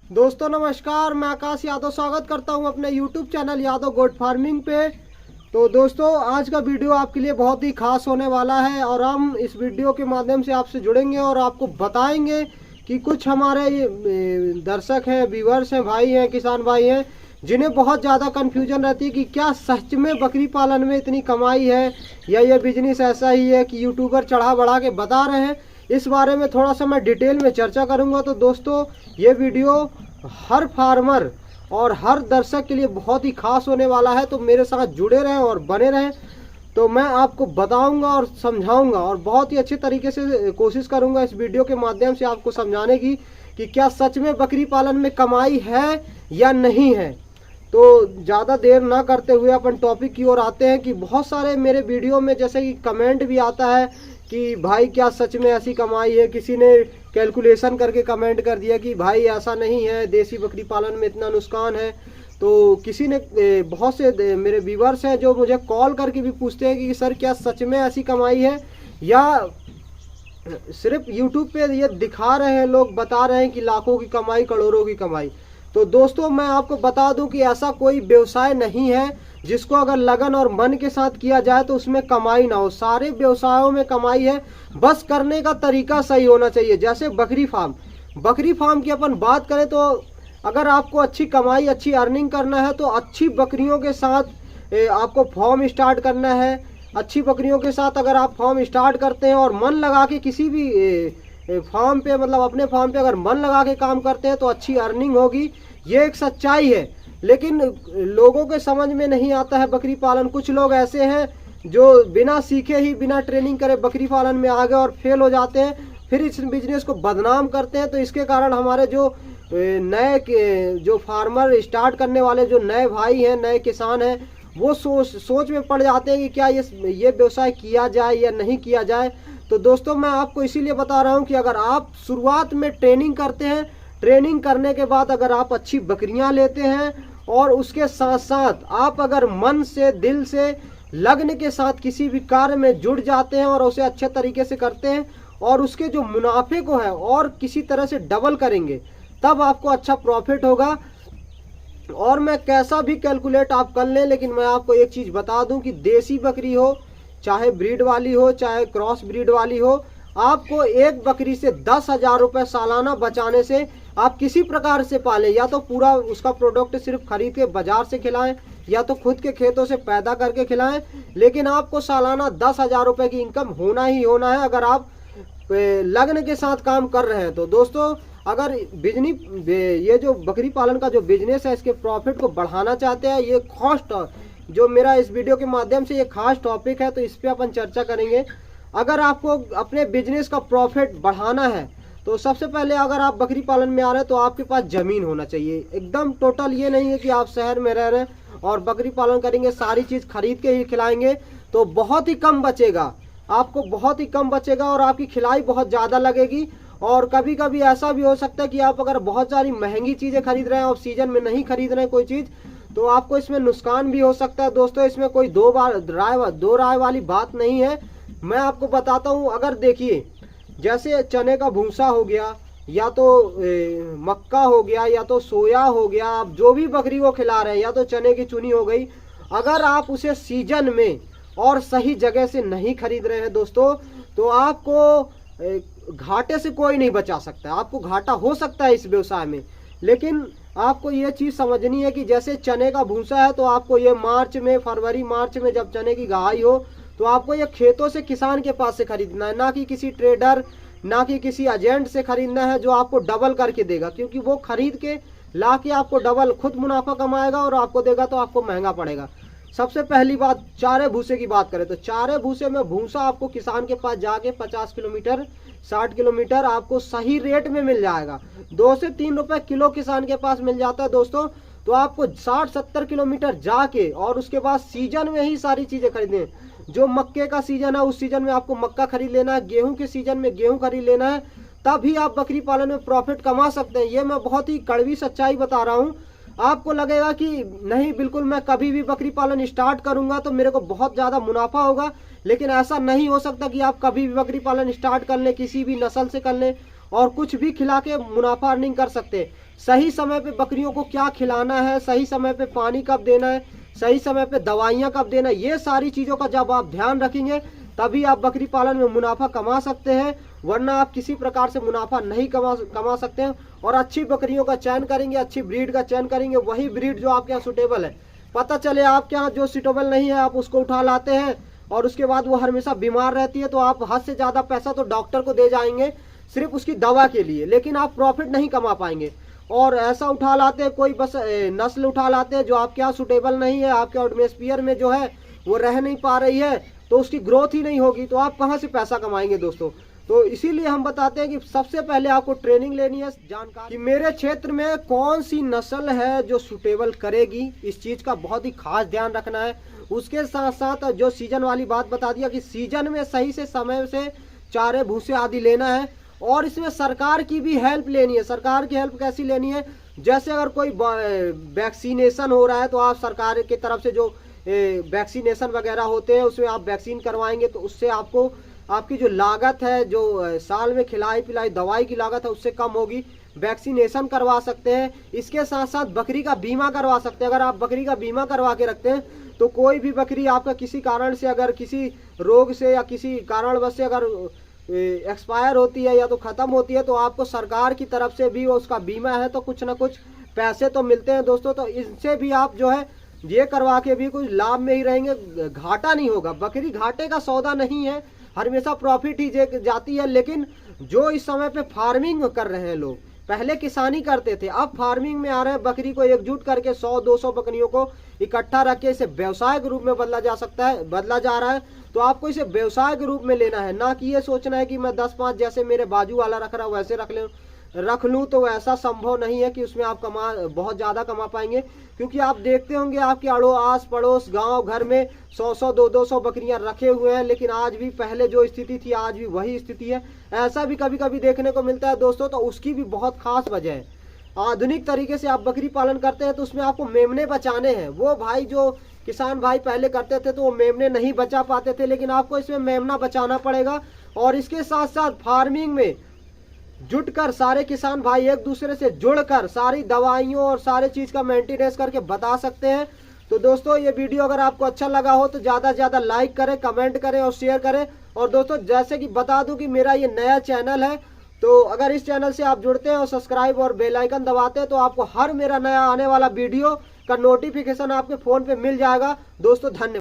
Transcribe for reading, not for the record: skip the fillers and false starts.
दोस्तों नमस्कार, मैं आकाश यादव स्वागत करता हूं अपने YouTube channel Yadav goat farming पे। तो दोस्तों आज का वीडियो आपके लिए बहुत ही खास होने वाला है और हम इस वीडियो के माध्यम से आपसे जुड़ेंगे और आपको बताएंगे कि कुछ हमारे दर्शक हैं, व्यूअर्स हैं, भाई हैं, किसान भाई हैं, जिन्हें बहुत ज़्यादा कन्फ्यूजन रहती है कि क्या सच में बकरी पालन में इतनी कमाई है या ये बिजनेस ऐसा ही है कि यूट्यूबर चढ़ा बढ़ा के बता रहे हैं। इस बारे में थोड़ा सा मैं डिटेल में चर्चा करूंगा। तो दोस्तों ये वीडियो हर फार्मर और हर दर्शक के लिए बहुत ही खास होने वाला है, तो मेरे साथ जुड़े रहें और बने रहें। तो मैं आपको बताऊंगा और समझाऊंगा और बहुत ही अच्छे तरीके से कोशिश करूंगा इस वीडियो के माध्यम से आपको समझाने की कि क्या सच में बकरी पालन में कमाई है या नहीं है। तो ज़्यादा देर ना करते हुए अपन टॉपिक की ओर आते हैं कि बहुत सारे मेरे वीडियो में जैसे कि कमेंट भी आता है कि भाई क्या सच में ऐसी कमाई है। किसी ने कैलकुलेशन करके कमेंट कर दिया कि भाई ऐसा नहीं है, देसी बकरी पालन में इतना नुकसान है। तो किसी ने बहुत से मेरे व्यूअर्स हैं जो मुझे कॉल करके भी पूछते हैं कि सर क्या सच में ऐसी कमाई है या सिर्फ यूट्यूब पे ये दिखा रहे हैं, लोग बता रहे हैं कि लाखों की कमाई, करोड़ों की कमाई। तो दोस्तों मैं आपको बता दूं कि ऐसा कोई व्यवसाय नहीं है जिसको अगर लगन और मन के साथ किया जाए तो उसमें कमाई ना हो। सारे व्यवसायों में कमाई है, बस करने का तरीका सही होना चाहिए। जैसे बकरी फार्म की अपन बात करें तो अगर आपको अच्छी कमाई, अच्छी अर्निंग करना है तो अच्छी बकरियों के साथ आपको फॉर्म स्टार्ट करना है। अच्छी बकरियों के साथ अगर आप फॉर्म स्टार्ट करते हैं और मन लगा के किसी भी फार्म पे, मतलब अपने फार्म पे अगर मन लगा के काम करते हैं तो अच्छी अर्निंग होगी। ये एक सच्चाई है, लेकिन लोगों के समझ में नहीं आता है बकरी पालन। कुछ लोग ऐसे हैं जो बिना सीखे ही, बिना ट्रेनिंग करे बकरी पालन में आ गए और फेल हो जाते हैं, फिर इस बिजनेस को बदनाम करते हैं। तो इसके कारण हमारे जो नए जो फार्मर स्टार्ट करने वाले जो नए भाई हैं, नए किसान हैं, वो सोच में पड़ जाते हैं कि क्या ये व्यवसाय किया जाए या नहीं किया जाए। तो दोस्तों मैं आपको इसीलिए बता रहा हूं कि अगर आप शुरुआत में ट्रेनिंग करते हैं, ट्रेनिंग करने के बाद अगर आप अच्छी बकरियां लेते हैं और उसके साथ साथ आप अगर मन से, दिल से, लगन के साथ किसी भी कार्य में जुड़ जाते हैं और उसे अच्छे तरीके से करते हैं और उसके जो मुनाफे को है और किसी तरह से डबल करेंगे, तब आपको अच्छा प्रॉफिट होगा। और मैं कैसा भी कैलकुलेट आप कर लें, लेकिन मैं आपको एक चीज़ बता दूं कि देसी बकरी हो, चाहे ब्रीड वाली हो, चाहे क्रॉस ब्रीड वाली हो, आपको एक बकरी से 10,000 रुपये सालाना बचाने से आप किसी प्रकार से पालें, या तो पूरा उसका प्रोडक्ट सिर्फ खरीद के बाजार से खिलाएं या तो खुद के खेतों से पैदा करके खिलाएं, लेकिन आपको सालाना 10,000 रुपये की इनकम होना ही होना है अगर आप लगन के साथ काम कर रहे हैं। तो दोस्तों अगर ये जो बकरी पालन का जो बिजनेस है, इसके प्रॉफिट को बढ़ाना चाहते हैं, ये कॉस्ट जो मेरा इस वीडियो के माध्यम से ये खास टॉपिक है, तो इस पर अपन चर्चा करेंगे। अगर आपको अपने बिजनेस का प्रॉफिट बढ़ाना है तो सबसे पहले अगर आप बकरी पालन में आ रहे हैं तो आपके पास ज़मीन होना चाहिए। एकदम टोटल ये नहीं है कि आप शहर में रह रहे हैं और बकरी पालन करेंगे, सारी चीज़ खरीद के ही खिलाएंगे, तो बहुत ही कम बचेगा, आपको बहुत ही कम बचेगा और आपकी खिलाई बहुत ज़्यादा लगेगी। और कभी कभी ऐसा भी हो सकता है कि आप अगर बहुत सारी महंगी चीज़ें खरीद रहे हैं और सीजन में नहीं खरीद रहे हैं कोई चीज़, तो आपको इसमें नुकसान भी हो सकता है। दोस्तों इसमें कोई दो राय वाली बात नहीं है। मैं आपको बताता हूँ, अगर देखिए जैसे चने का भूसा हो गया, या तो मक्का हो गया, या तो सोया हो गया, आप जो भी बकरी को खिला रहे हैं, या तो चने की चुनी हो गई, अगर आप उसे सीजन में और सही जगह से नहीं खरीद रहे हैं दोस्तों, तो आपको घाटे से कोई नहीं बचा सकता है। आपको घाटा हो सकता है इस व्यवसाय में, लेकिन आपको ये चीज़ समझनी है कि जैसे चने का भूसा है तो आपको ये फरवरी मार्च में जब चने की गहाई हो तो आपको ये खेतों से, किसान के पास से खरीदना है, ना कि किसी ट्रेडर, ना कि किसी एजेंट से खरीदना है जो आपको डबल करके देगा, क्योंकि वो खरीद के ला के आपको डबल खुद मुनाफा कमाएगा और आपको देगा तो आपको महंगा पड़ेगा। सबसे पहली बात, चारे भूसे की बात करें तो चारे भूसे में भूसा आपको किसान के पास जाके 50 किलोमीटर 60 किलोमीटर आपको सही रेट में मिल जाएगा। 2 से 3 रुपए किलो किसान के पास मिल जाता है दोस्तों। तो आपको 60-70 किलोमीटर जाके और उसके बाद सीजन में ही सारी चीज़ें खरीदें। जो मक्के का सीजन है उस सीजन में आपको मक्का खरीद लेना है, गेहूं के सीजन में गेहूं खरीद लेना है, तभी आप बकरी पालन में प्रॉफिट कमा सकते हैं। ये मैं बहुत ही कड़वी सच्चाई बता रहा हूँ। आपको लगेगा कि नहीं, बिल्कुल मैं कभी भी बकरी पालन स्टार्ट करूंगा तो मेरे को बहुत ज़्यादा मुनाफा होगा, लेकिन ऐसा नहीं हो सकता कि आप कभी भी बकरी पालन स्टार्ट कर लें, किसी भी नस्ल से कर लें और कुछ भी खिला के मुनाफा अर्निंग कर सकते हैं। सही समय पे बकरियों को क्या खिलाना है, सही समय पे पानी कब देना है, सही समय पे दवाइयाँ कब देना है, ये सारी चीज़ों का जब आप ध्यान रखेंगे तभी आप बकरी पालन में मुनाफा कमा सकते हैं, वरना आप किसी प्रकार से मुनाफा नहीं कमा सकते हैं। और अच्छी बकरियों का चयन करेंगे, अच्छी ब्रीड का चयन करेंगे, वही ब्रीड जो आपके यहाँ सूटेबल है। पता चले आपके यहाँ जो सूटेबल नहीं है आप उसको उठा लाते हैं और उसके बाद वो हमेशा बीमार रहती है, तो आप हद से ज़्यादा पैसा तो डॉक्टर को दे जाएंगे सिर्फ उसकी दवा के लिए, लेकिन आप प्रॉफिट नहीं कमा पाएंगे। और ऐसा उठा लाते हैं कोई बस नस्ल उठा लाते हैं जो आपके यहाँ सूटेबल नहीं है, आपके एटमॉस्फेयर में जो है वो रह नहीं पा रही है, तो उसकी ग्रोथ ही नहीं होगी, तो आप कहाँ से पैसा कमाएंगे दोस्तों। तो इसीलिए हम बताते हैं कि सबसे पहले आपको ट्रेनिंग लेनी है, जानकारी कि मेरे क्षेत्र में कौन सी नस्ल है जो सूटेबल करेगी, इस चीज़ का बहुत ही खास ध्यान रखना है। उसके साथ साथ जो सीजन वाली बात बता दिया कि सीजन में सही से समय से चारे भूसे आदि लेना है, और इसमें सरकार की भी हेल्प लेनी है। सरकार की हेल्प कैसी लेनी है, जैसे अगर कोई वैक्सीनेशन हो रहा है तो आप सरकार की तरफ से जो वैक्सीनेशन वगैरह होते हैं उसमें आप वैक्सीन करवाएंगे, तो उससे आपको आपकी जो लागत है, जो साल में खिलाई पिलाई दवाई की लागत है उससे कम होगी। वैक्सीनेशन करवा सकते हैं, इसके साथ साथ बकरी का बीमा करवा सकते हैं। अगर आप बकरी का बीमा करवा के रखते हैं तो कोई भी बकरी आपका किसी कारण से, अगर किसी रोग से या किसी कारणवश से अगर एक्सपायर होती है या तो ख़त्म होती है, तो आपको सरकार की तरफ से भी उसका बीमा है तो कुछ ना कुछ पैसे तो मिलते हैं दोस्तों। तो इनसे भी आप जो है ये करवा के भी कुछ लाभ में ही रहेंगे, घाटा नहीं होगा। बकरी घाटे का सौदा नहीं है, हमेशा प्रॉफिट ही जाती है। लेकिन जो इस समय पे फार्मिंग कर रहे हैं लोग, पहले किसानी करते थे, अब फार्मिंग में आ रहे हैं, बकरी को एकजुट करके 100-200 बकरियों को इकट्ठा रख के इसे व्यवसाय के रूप में बदला जा रहा है। तो आपको इसे व्यवसाय के रूप में लेना है, ना कि ये सोचना है कि मैं 10-5 जैसे मेरे बाजू वाला रख रहा हूँ वैसे रख लूँ, तो ऐसा संभव नहीं है कि उसमें आप बहुत ज़्यादा कमा पाएंगे। क्योंकि आप देखते होंगे आपके आस पड़ोस गांव घर में 100-100 200 बकरियां रखे हुए हैं, लेकिन आज भी पहले जो स्थिति थी आज भी वही स्थिति है। ऐसा भी कभी कभी देखने को मिलता है दोस्तों, तो उसकी भी बहुत खास वजह है। आधुनिक तरीके से आप बकरी पालन करते हैं तो उसमें आपको मेमने बचाने हैं। वो भाई जो किसान भाई पहले करते थे तो वो मेमने नहीं बचा पाते थे, लेकिन आपको इसमें मेमना बचाना पड़ेगा। और इसके साथ साथ फार्मिंग में जुटकर सारे किसान भाई एक दूसरे से जुड़कर सारी दवाइयों और सारे चीज़ का मेंटेनेंस करके बता सकते हैं। तो दोस्तों ये वीडियो अगर आपको अच्छा लगा हो तो ज़्यादा से ज़्यादा लाइक करें, कमेंट करें और शेयर करें। और दोस्तों जैसे कि बता दूं कि मेरा ये नया चैनल है, तो अगर इस चैनल से आप जुड़ते हैं और सब्सक्राइब और बेल आइकन दबाते हैं तो आपको हर मेरा नया आने वाला वीडियो का नोटिफिकेशन आपके फ़ोन पे मिल जाएगा। दोस्तों धन्यवाद।